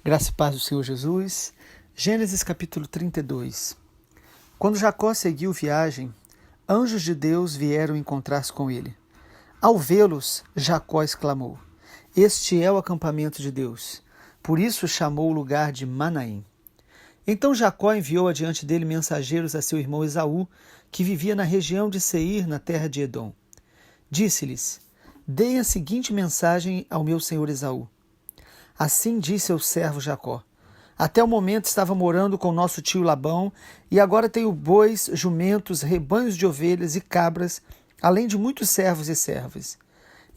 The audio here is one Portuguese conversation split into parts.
Graça e paz do Senhor Jesus. Gênesis capítulo 32. Quando Jacó seguiu viagem, anjos de Deus vieram encontrar-se com ele. Ao vê-los, Jacó exclamou: Este é o acampamento de Deus. Por isso chamou o lugar de Manaim. Então Jacó enviou adiante dele mensageiros a seu irmão Esaú, que vivia na região de Seir, na terra de Edom. Disse-lhes: Deem a seguinte mensagem ao meu senhor Esaú. Assim disse seu servo Jacó: Até o momento estava morando com nosso tio Labão, e agora tenho bois, jumentos, rebanhos de ovelhas e cabras, além de muitos servos e servas.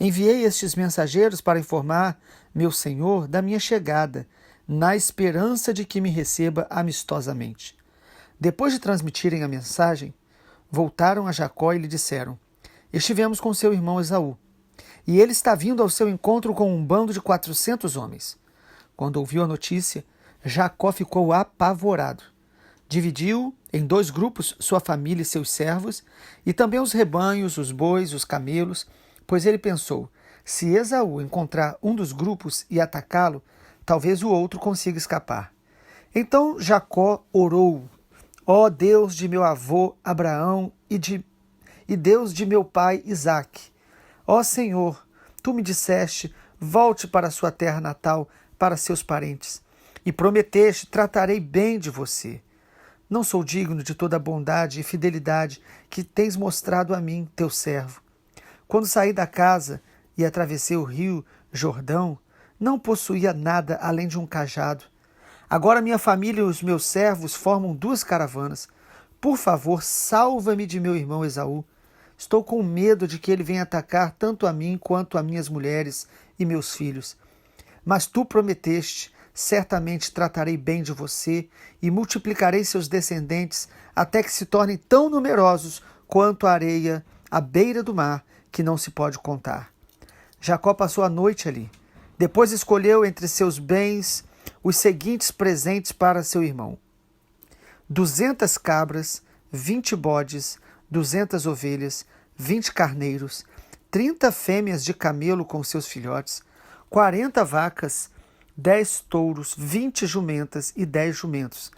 Enviei estes mensageiros para informar meu senhor da minha chegada, na esperança de que me receba amistosamente. Depois de transmitirem a mensagem, voltaram a Jacó e lhe disseram: Estivemos com seu irmão Esaú, e ele está vindo ao seu encontro com um bando de 400 homens. Quando ouviu a notícia, Jacó ficou apavorado. Dividiu em 2 grupos sua família e seus servos, e também os rebanhos, os bois, os camelos, pois ele pensou: se Esaú encontrar um dos grupos e atacá-lo, talvez o outro consiga escapar. Então Jacó orou: Ó Deus de meu avô Abraão e Deus de meu pai Isaque, ó Senhor, tu me disseste: volte para sua terra natal, para seus parentes, e prometeste: tratarei bem de você. Não sou digno de toda a bondade e fidelidade que tens mostrado a mim, teu servo. Quando saí da casa e atravessei o rio Jordão, não possuía nada além de um cajado. Agora minha família e os meus servos formam 2 caravanas. Por favor, salva-me de meu irmão Esaú. Estou com medo de que ele venha atacar tanto a mim quanto a minhas mulheres e meus filhos. Mas tu prometeste: certamente tratarei bem de você e multiplicarei seus descendentes até que se tornem tão numerosos quanto a areia à beira do mar, que não se pode contar. Jacó passou a noite ali. Depois escolheu entre seus bens os seguintes presentes para seu irmão: 200 cabras, 20 bodes, 200 ovelhas, 20 carneiros, 30 fêmeas de camelo com seus filhotes, 40 vacas, 10 touros, 20 jumentas e 10 jumentos.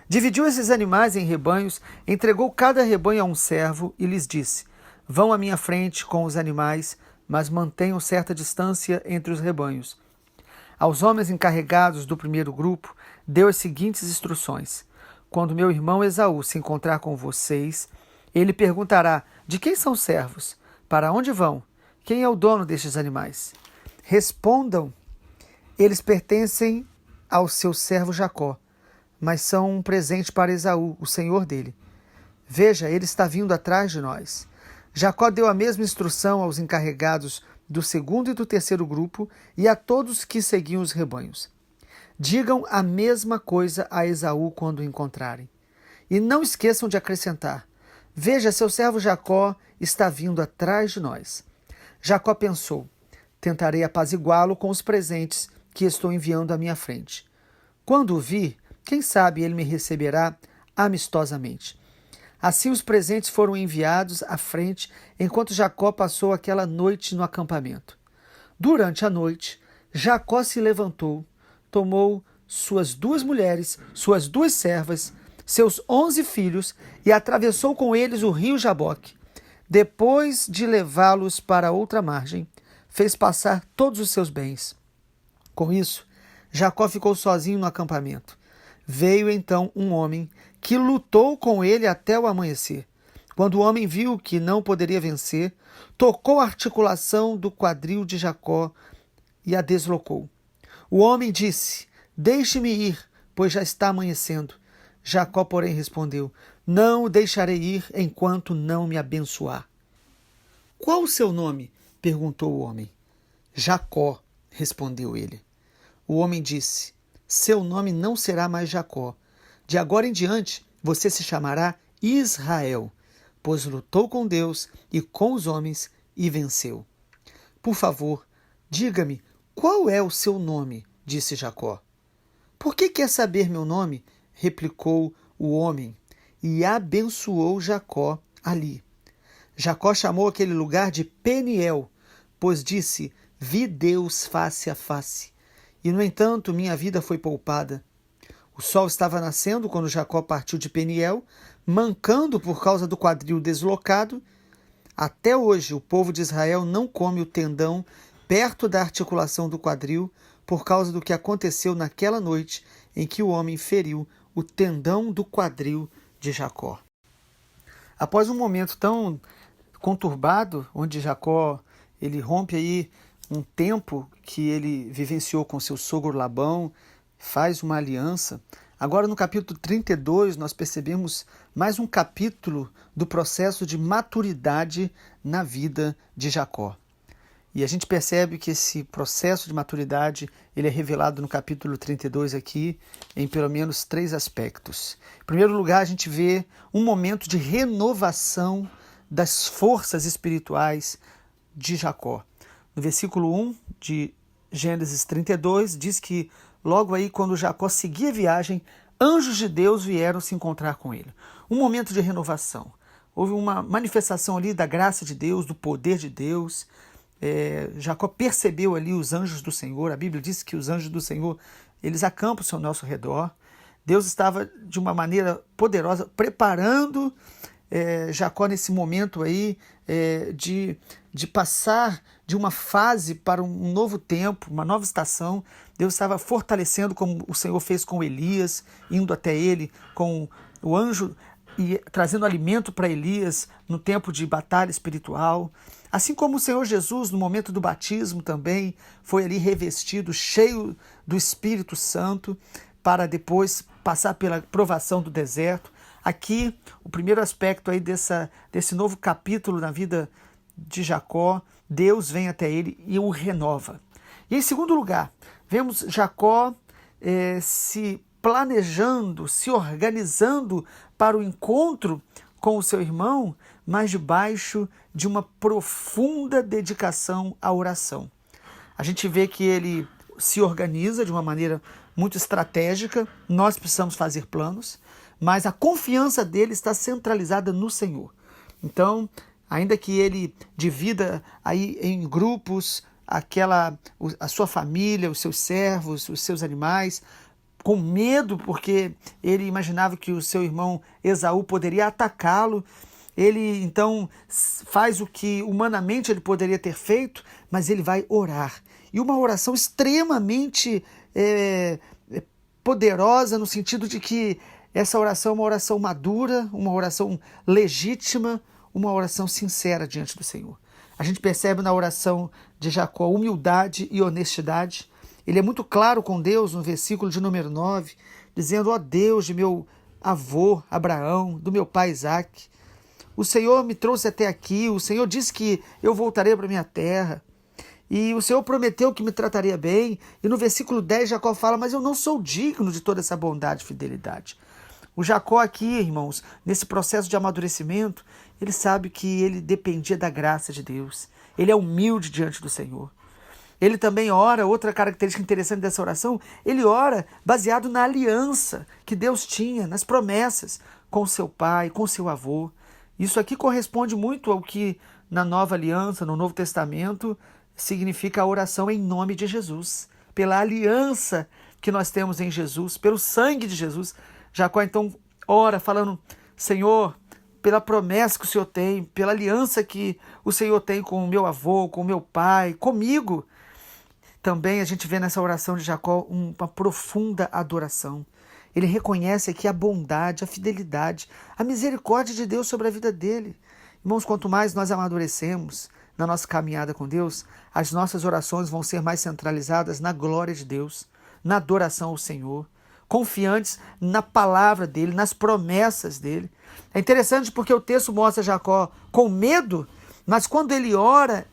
Dividiu esses animais em rebanhos, entregou cada rebanho a um servo e lhes disse: Vão à minha frente com os animais, mas mantenham certa distância entre os rebanhos. Aos homens encarregados do primeiro grupo, deu as seguintes instruções: Quando meu irmão Esaú se encontrar com vocês, ele perguntará: de quem são os servos? Para onde vão? Quem é o dono destes animais? Respondam: eles pertencem ao seu servo Jacó, mas são um presente para Esaú, o senhor dele. Veja, ele está vindo atrás de nós. Jacó deu a mesma instrução aos encarregados do segundo e do terceiro grupo e a todos que seguiam os rebanhos. Digam a mesma coisa a Esaú quando o encontrarem. E não esqueçam de acrescentar: Veja, seu servo Jacó está vindo atrás de nós. Jacó pensou: tentarei apaziguá-lo com os presentes que estou enviando à minha frente. Quando o vir, quem sabe ele me receberá amistosamente. Assim os presentes foram enviados à frente, enquanto Jacó passou aquela noite no acampamento. Durante a noite, Jacó se levantou, tomou suas 2 mulheres, suas 2 servas, seus 11 filhos e atravessou com eles o rio Jaboque. Depois de levá-los para outra margem, fez passar todos os seus bens. Com isso, Jacó ficou sozinho no acampamento. Veio então um homem que lutou com ele até o amanhecer. Quando o homem viu que não poderia vencer, tocou a articulação do quadril de Jacó e a deslocou. O homem disse: Deixe-me ir, pois já está amanhecendo. Jacó, porém, respondeu: Não o deixarei ir enquanto não me abençoar. Qual o seu nome? Perguntou o homem. Jacó, respondeu ele. O homem disse: Seu nome não será mais Jacó. De agora em diante, você se chamará Israel, pois lutou com Deus e com os homens e venceu. Por favor, diga-me, qual é o seu nome? Disse Jacó. Por que quer saber meu nome? Replicou o homem, e abençoou Jacó ali. Jacó chamou aquele lugar de Peniel, pois disse: Vi Deus face a face, e, no entanto, minha vida foi poupada. O sol estava nascendo quando Jacó partiu de Peniel, mancando por causa do quadril deslocado. Até hoje, o povo de Israel não come o tendão perto da articulação do quadril por causa do que aconteceu naquela noite em que o homem feriu o tendão do quadril de Jacó. Após um momento tão conturbado, onde Jacó ele rompe aí um tempo que ele vivenciou com seu sogro Labão, faz uma aliança. Agora no capítulo 32 nós percebemos mais um capítulo do processo de maturidade na vida de Jacó. E a gente percebe que esse processo de maturidade ele é revelado no capítulo 32 aqui em pelo menos 3 aspectos. Em primeiro lugar, a gente vê um momento de renovação das forças espirituais de Jacó. No versículo 1 de Gênesis 32 diz que logo aí quando Jacó seguia a viagem, anjos de Deus vieram se encontrar com ele. Um momento de renovação. Houve uma manifestação ali da graça de Deus, do poder de Deus. Jacó percebeu ali os anjos do Senhor. A Bíblia diz que os anjos do Senhor, eles acampam-se ao nosso redor. Deus estava de uma maneira poderosa preparando Jacó nesse momento aí de passar de uma fase para um novo tempo, uma nova estação. Deus estava fortalecendo, como o Senhor fez com Elias, indo até ele com o anjo e trazendo alimento para Elias no tempo de batalha espiritual. Assim como o Senhor Jesus, no momento do batismo também, foi ali revestido, cheio do Espírito Santo, para depois passar pela provação do deserto. Aqui, o primeiro aspecto aí desse novo capítulo na vida de Jacó, Deus vem até ele e o renova. E em segundo lugar, vemos Jacó se planejando, se organizando para o encontro com o seu irmão, mas debaixo de uma profunda dedicação à oração. A gente vê que ele se organiza de uma maneira muito estratégica. Nós precisamos fazer planos, mas a confiança dele está centralizada no Senhor. Então, ainda que ele divida aí em grupos a sua família, os seus servos, os seus animais, com medo, porque ele imaginava que o seu irmão Esaú poderia atacá-lo. Ele então faz o que humanamente ele poderia ter feito, mas ele vai orar. E uma oração extremamente poderosa, no sentido de que essa oração é uma oração madura, uma oração legítima, uma oração sincera diante do Senhor. A gente percebe na oração de Jacó humildade e honestidade. Ele é muito claro com Deus no versículo de número 9, dizendo: ó Deus de meu avô Abraão, do meu pai Isaque, o Senhor me trouxe até aqui, o Senhor disse que eu voltaria para a minha terra, e o Senhor prometeu que me trataria bem. E no versículo 10 Jacó fala: mas eu não sou digno de toda essa bondade e fidelidade. O Jacó aqui, irmãos, nesse processo de amadurecimento, ele sabe que ele dependia da graça de Deus. Ele é humilde diante do Senhor. Ele também ora, outra característica interessante dessa oração, ele ora baseado na aliança que Deus tinha, nas promessas com seu pai, com seu avô. Isso aqui corresponde muito ao que na Nova Aliança, no Novo Testamento, significa a oração em nome de Jesus. Pela aliança que nós temos em Jesus, pelo sangue de Jesus. Jacó então ora falando: Senhor, pela promessa que o Senhor tem, pela aliança que o Senhor tem com o meu avô, com o meu pai, comigo. Também a gente vê nessa oração de Jacó uma profunda adoração. Ele reconhece aqui a bondade, a fidelidade, a misericórdia de Deus sobre a vida dele. Irmãos, quanto mais nós amadurecemos na nossa caminhada com Deus, as nossas orações vão ser mais centralizadas na glória de Deus, na adoração ao Senhor, confiantes na palavra dele, nas promessas dele. É interessante porque o texto mostra Jacó com medo, mas quando ele ora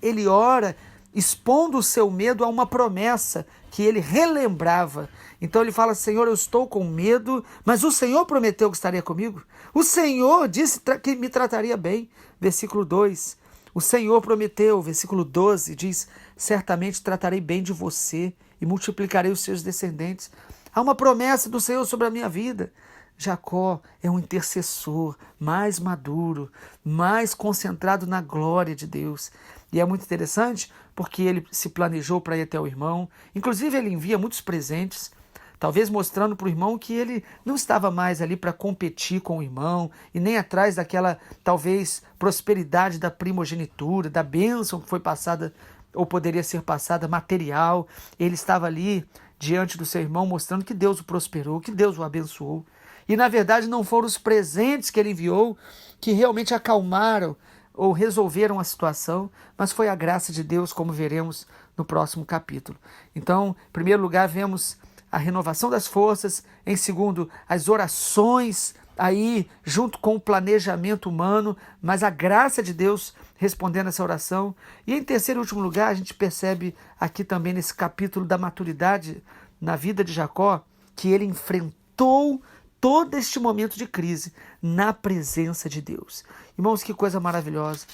expondo o seu medo a uma promessa que ele relembrava. Então ele fala: Senhor, eu estou com medo, mas o Senhor prometeu que estaria comigo. O Senhor disse que me trataria bem. Versículo 2. O Senhor prometeu. Versículo 12 diz: certamente tratarei bem de você e multiplicarei os seus descendentes. Há uma promessa do Senhor sobre a minha vida. Jacó é um intercessor mais maduro, mais concentrado na glória de Deus. E é muito interessante porque ele se planejou para ir até o irmão. Inclusive, ele envia muitos presentes, talvez mostrando para o irmão que ele não estava mais ali para competir com o irmão e nem atrás daquela, talvez, prosperidade da primogenitura, da bênção que foi passada ou poderia ser passada, material. Ele estava ali diante do seu irmão mostrando que Deus o prosperou, que Deus o abençoou. E na verdade não foram os presentes que ele enviou que realmente acalmaram ou resolveram a situação, mas foi a graça de Deus, como veremos no próximo capítulo. Então, em primeiro lugar, vemos a renovação das forças, em segundo, as orações aí junto com o planejamento humano, mas a graça de Deus respondendo essa oração. E em terceiro e último lugar, a gente percebe aqui também nesse capítulo da maturidade na vida de Jacó, que ele enfrentou todo este momento de crise na presença de Deus. Irmãos, que coisa maravilhosa.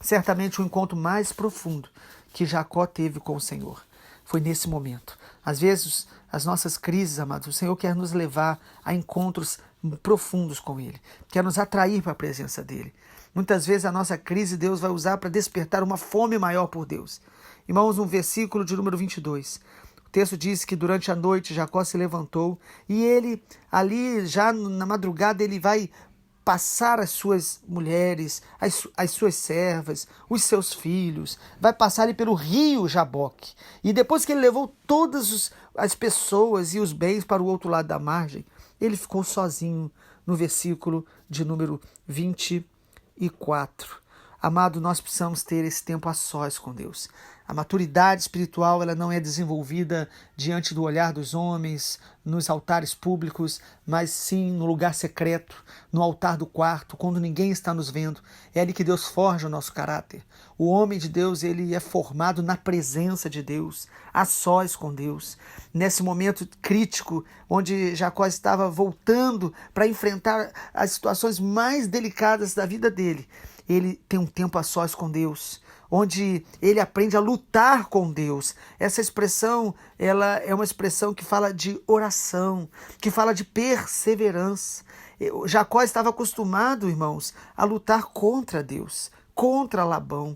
Certamente o encontro mais profundo que Jacó teve com o Senhor foi nesse momento. Às vezes, as nossas crises, amados, o Senhor quer nos levar a encontros profundos com Ele, quer nos atrair para a presença dEle. Muitas vezes a nossa crise Deus vai usar para despertar uma fome maior por Deus. Irmãos, no versículo de número 22, o texto diz que durante a noite Jacó se levantou e ele ali já na madrugada ele vai passar as suas mulheres, as suas servas, os seus filhos, vai passar ali pelo rio Jaboque. E depois que ele levou todas as pessoas e os bens para o outro lado da margem, ele ficou sozinho no versículo de número 24. Amado, nós precisamos ter esse tempo a sós com Deus. A maturidade espiritual ela não é desenvolvida diante do olhar dos homens, nos altares públicos, mas sim no lugar secreto, no altar do quarto, quando ninguém está nos vendo. É ali que Deus forja o nosso caráter. O homem de Deus ele é formado na presença de Deus, a sós com Deus. Nesse momento crítico, onde Jacó estava voltando para enfrentar as situações mais delicadas da vida dele, ele tem um tempo a sós com Deus, onde ele aprende a lutar com Deus. Essa expressão, ela é uma expressão que fala de oração, que fala de perseverança. Jacó estava acostumado, irmãos, a lutar contra Deus, contra Labão,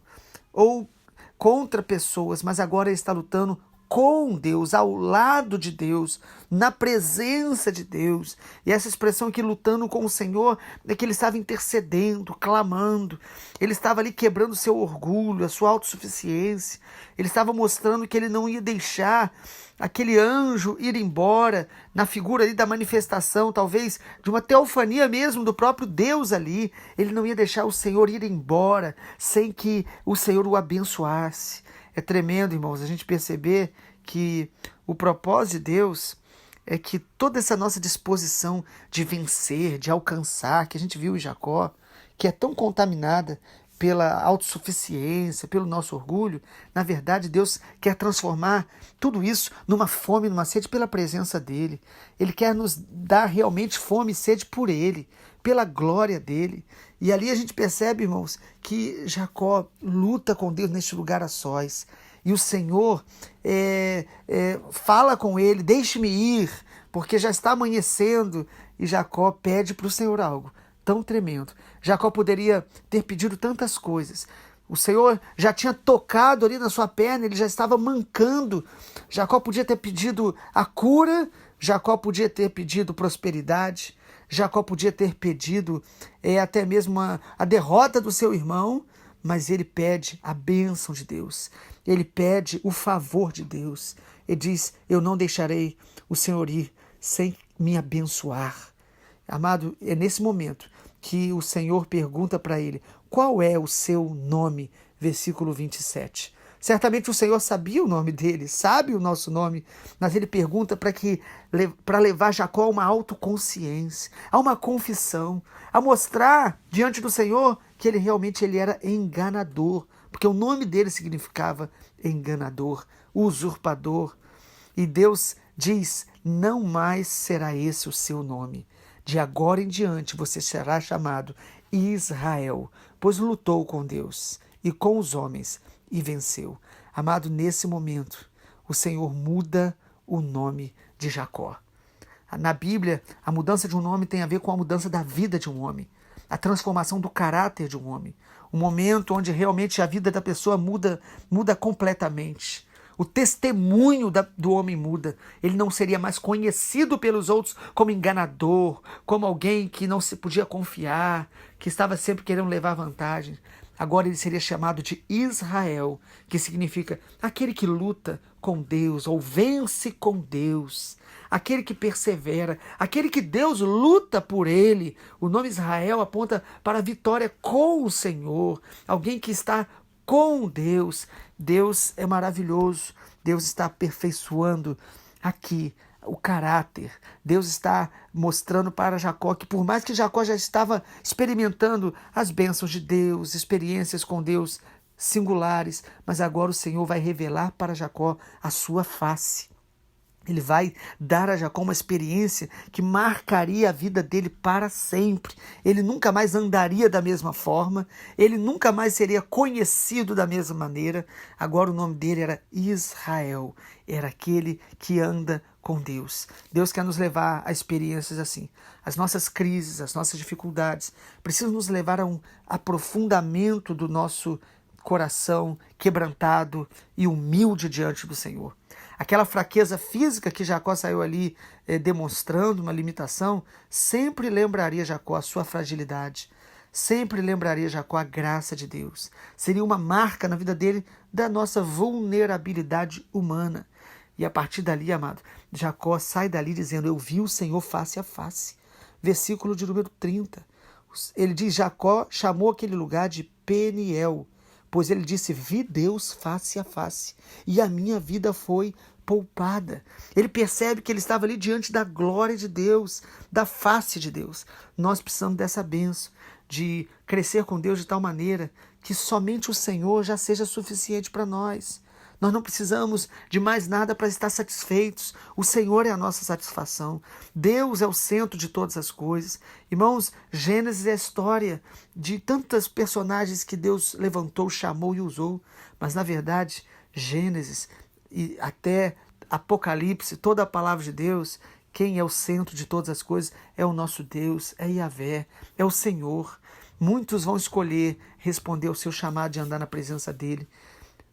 ou contra pessoas, mas agora ele está lutando com Deus, ao lado de Deus, na presença de Deus. E essa expressão aqui, lutando com o Senhor, é que ele estava intercedendo, clamando. Ele estava ali quebrando o seu orgulho, a sua autossuficiência. Ele estava mostrando que ele não ia deixar aquele anjo ir embora, na figura ali da manifestação, talvez de uma teofania mesmo do próprio Deus ali. Ele não ia deixar o Senhor ir embora sem que o Senhor o abençoasse. É tremendo, irmãos, a gente perceber que o propósito de Deus é que toda essa nossa disposição de vencer, de alcançar, que a gente viu em Jacó, que é tão contaminada pela autossuficiência, pelo nosso orgulho, na verdade Deus quer transformar tudo isso numa fome, numa sede pela presença dEle. Ele quer nos dar realmente fome e sede por Ele, pela glória dEle. E ali a gente percebe, irmãos, que Jacó luta com Deus neste lugar a sós. E o Senhor fala com ele, deixe-me ir, porque já está amanhecendo. E Jacó pede para o Senhor algo tão tremendo. Jacó poderia ter pedido tantas coisas. O Senhor já tinha tocado ali na sua perna, ele já estava mancando. Jacó podia ter pedido a cura, Jacó podia ter pedido prosperidade, Jacó podia ter pedido até mesmo a derrota do seu irmão, mas ele pede a bênção de Deus, ele pede o favor de Deus. Ele diz, eu não deixarei o Senhor ir sem me abençoar. Amado, é nesse momento que o Senhor pergunta para ele, qual é o seu nome? Versículo 27. Certamente o Senhor sabia o nome dele, sabe o nosso nome, mas ele pergunta para levar Jacó a uma autoconsciência, a uma confissão, a mostrar diante do Senhor que ele era enganador, porque o nome dele significava enganador, usurpador. E Deus diz, não mais será esse o seu nome. De agora em diante você será chamado Israel, pois lutou com Deus e com os homens e venceu. Amado, nesse momento, o Senhor muda o nome de Jacó. Na Bíblia, a mudança de um nome tem a ver com a mudança da vida de um homem, a transformação do caráter de um homem. um momento onde realmente a vida da pessoa muda completamente. O testemunho do homem muda. Ele não seria mais conhecido pelos outros como enganador, como alguém que não se podia confiar, que estava sempre querendo levar vantagem. Agora ele seria chamado de Israel, que significa aquele que luta com Deus ou vence com Deus, aquele que persevera, aquele que Deus luta por ele. O nome Israel aponta para a vitória com o Senhor, alguém que está com Deus. Deus é maravilhoso. Deus está aperfeiçoando aqui o caráter. Deus está mostrando para Jacó que, por mais que Jacó já estava experimentando as bênçãos de Deus, experiências com Deus singulares, mas agora o Senhor vai revelar para Jacó a sua face. Ele vai dar a Jacó uma experiência que marcaria a vida dele para sempre. Ele nunca mais andaria da mesma forma, ele nunca mais seria conhecido da mesma maneira. Agora o nome dele era Israel, era aquele que anda com Deus. Deus quer nos levar a experiências assim. As nossas crises, as nossas dificuldades precisam nos levar a um aprofundamento do nosso coração quebrantado e humilde diante do Senhor. Aquela fraqueza física que Jacó saiu ali demonstrando, uma limitação, sempre lembraria Jacó a sua fragilidade, sempre lembraria Jacó a graça de Deus. Seria uma marca na vida dele da nossa vulnerabilidade humana. E a partir dali, amado, Jacó sai dali dizendo: eu vi o Senhor face a face. Versículo de número 30. Ele diz: Jacó chamou aquele lugar de Peniel, pois ele disse: vi Deus face a face, e a minha vida foi poupada. Ele percebe que ele estava ali diante da glória de Deus, da face de Deus. Nós precisamos dessa bênção, de crescer com Deus de tal maneira que somente o Senhor já seja suficiente para nós. Nós não precisamos de mais nada para estar satisfeitos. O Senhor é a nossa satisfação. Deus é o centro de todas as coisas. Irmãos, Gênesis é a história de tantos personagens que Deus levantou, chamou e usou. Mas, na verdade, Gênesis e até Apocalipse, toda a palavra de Deus, quem é o centro de todas as coisas é o nosso Deus, é Yahvé, é o Senhor. Muitos vão escolher responder ao seu chamado de andar na presença dEle.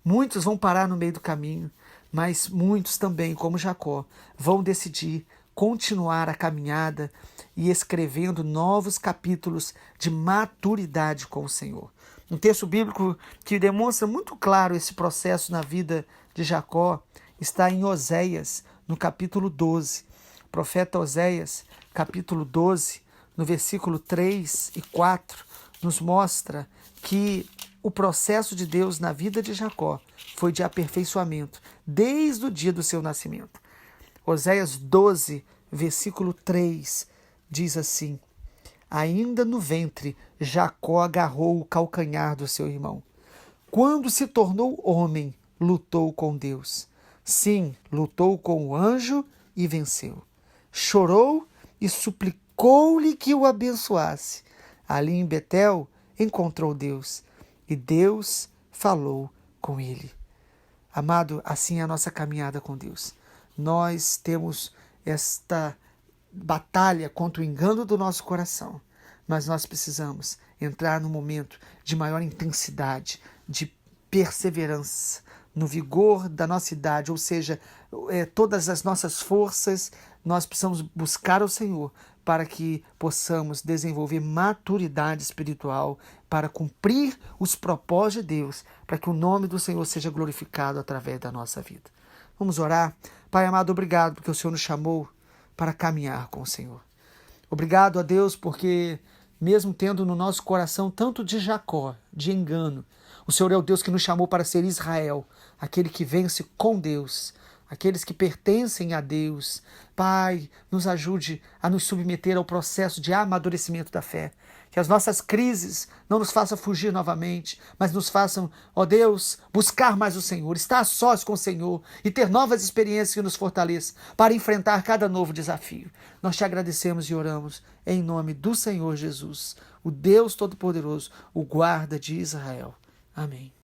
Muitos vão parar no meio do caminho, mas muitos também, como Jacó, vão decidir continuar a caminhada e escrevendo novos capítulos de maturidade com o Senhor. Um texto bíblico que demonstra muito claro esse processo na vida de Jacó está em Oséias, no capítulo 12. O profeta Oséias, capítulo 12, no versículo 3 e 4, nos mostra que o processo de Deus na vida de Jacó foi de aperfeiçoamento, desde o dia do seu nascimento. Oséias 12, versículo 3, diz assim: ainda no ventre, Jacó agarrou o calcanhar do seu irmão. Quando se tornou homem, lutou com Deus. Sim, lutou com o anjo e venceu. Chorou e suplicou-lhe que o abençoasse. Ali em Betel encontrou Deus, e Deus falou com ele. Amado, assim é a nossa caminhada com Deus. Nós temos esta batalha contra o engano do nosso coração, mas nós precisamos entrar num momento de maior intensidade, de perseverança, no vigor da nossa idade, ou seja, todas as nossas forças, nós precisamos buscar o Senhor para que possamos desenvolver maturidade espiritual, para cumprir os propósitos de Deus, para que o nome do Senhor seja glorificado através da nossa vida. Vamos orar? Pai amado, obrigado porque o Senhor nos chamou para caminhar com o Senhor. Obrigado a Deus porque, mesmo tendo no nosso coração tanto de Jacó, de engano, o Senhor é o Deus que nos chamou para ser Israel, aquele que vence com Deus, aqueles que pertencem a Deus. Pai, nos ajude a nos submeter ao processo de amadurecimento da fé. Que as nossas crises não nos façam fugir novamente, mas nos façam, ó Deus, buscar mais o Senhor, estar a sós com o Senhor e ter novas experiências que nos fortaleçam para enfrentar cada novo desafio. Nós te agradecemos e oramos em nome do Senhor Jesus, o Deus Todo-Poderoso, o guarda de Israel. Amém.